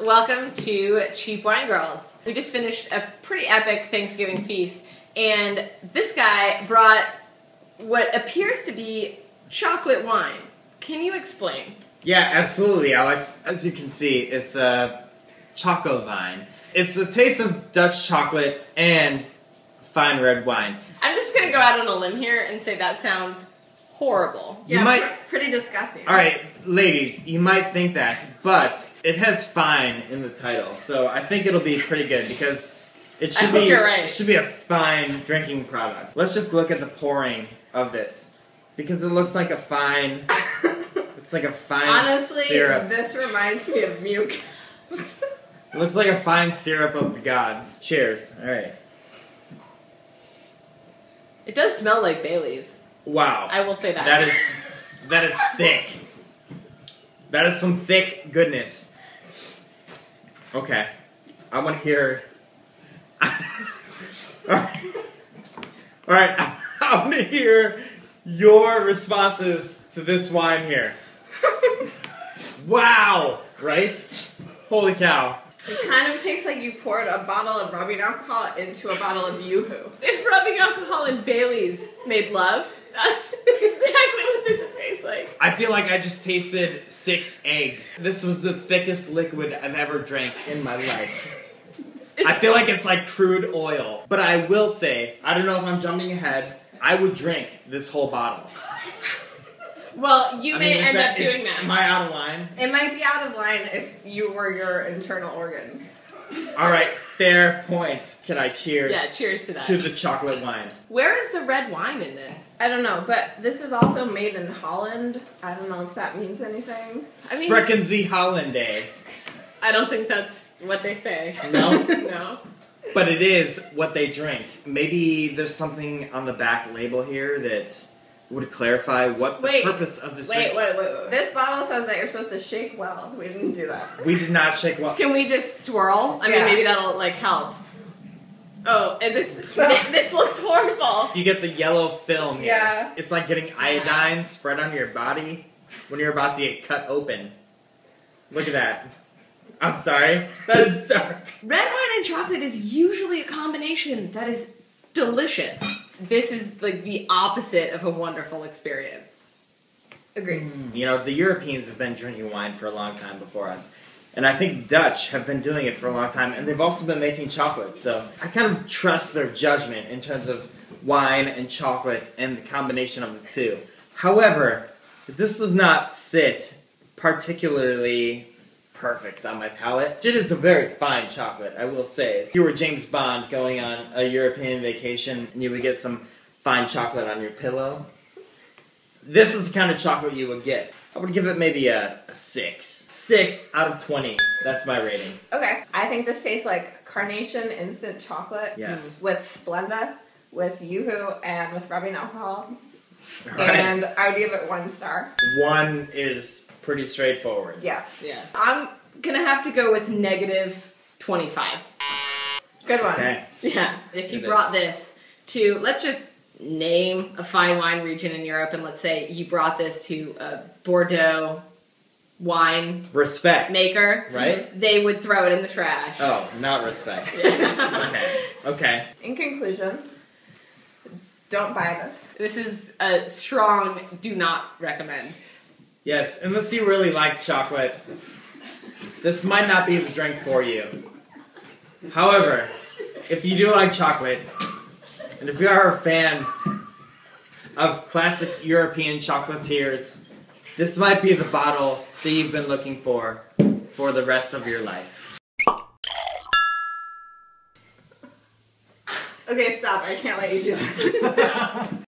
Welcome to Cheap Wine Girls. We just finished a pretty epic Thanksgiving feast, and this guy brought what appears to be chocolate wine. Can you explain? Yeah, absolutely, Alex. As you can see, it's a ChocoVine. It's the taste of Dutch chocolate and fine red wine. I'm just gonna go out on a limb here and say that sounds horrible. Yeah, pretty disgusting. Alright, ladies, you might think that, but it has fine in the title, so I think it'll be pretty good because it should be you're right. It should be a fine drinking product. Let's just look at the pouring of this because it looks like a fine it's like a fine Honestly, syrup. this reminds me of mucus. It looks like a fine syrup of the gods. Cheers. Alright. It does smell like Bailey's. Wow. I will say that. That is thick. That is some thick goodness. Okay. I want to hear... Alright, I want to hear your responses to this wine here. Wow! Right? Holy cow. It kind of tastes like you poured a bottle of rubbing alcohol into a bottle of Yoo-hoo. If rubbing alcohol and Bailey's made love, that's exactly what this tastes like. I feel like I just tasted 6 eggs. This was the thickest liquid I've ever drank in my life. I feel like it's like crude oil. But I will say, I don't know if I'm jumping ahead, I would drink this whole bottle. Well, you may end up doing that. Am I out of line? It might be out of line if you were your internal organs. Alright, fair point. Can I cheers? Yeah, cheers to that. To the chocolate wine. Where is the red wine in this? I don't know, but this is also made in Holland. I don't know if that means anything. Sprechen Sie Hollande. I don't think that's what they say. No? No. But it is what they drink. Maybe there's something on the back label here that would clarify what the purpose of this drink. Wait. This bottle says that you're supposed to shake well. We didn't do that. We did not shake well. Can we just swirl? I mean, maybe that'll, like, help. Oh, and this looks horrible. You get the yellow film here. Yeah. It's like getting iodine spread on your body when you're about to get cut open. Look at that. I'm sorry. That is dark. Red wine and chocolate is usually a combination that is delicious. This is like the opposite of a wonderful experience. Agreed. You know, the Europeans have been drinking wine for a long time before us. And I think Dutch have been doing it for a long time, and they've also been making chocolate. So I kind of trust their judgment in terms of wine and chocolate and the combination of the two. However, this does not sit particularly perfect on my palate. It is a very fine chocolate, I will say. If you were James Bond going on a European vacation and you would get some fine chocolate on your pillow, this is the kind of chocolate you would get. I would give it maybe a 6. 6 out of 20. That's my rating. Okay. I think this tastes like Carnation instant chocolate. Yes. With Splenda, with Yoo-hoo, and with rubbing alcohol. Right. And I would give it 1 star. 1 is pretty straightforward. Yeah. Yeah. I'm gonna have to go with -25. Good one. Okay. Yeah. If you brought this to, let's just name a fine wine region in Europe, and let's say you brought this to a Bordeaux wine Respect. maker, right? They would throw it in the trash. Oh, not respect. Okay. In conclusion, don't buy this. This is a strong do not recommend. Yes, unless you really like chocolate, this might not be the drink for you. However, if you do like chocolate, and if you are a fan of classic European chocolatiers, this might be the bottle that you've been looking for the rest of your life. Okay, stop. I can't let you do this.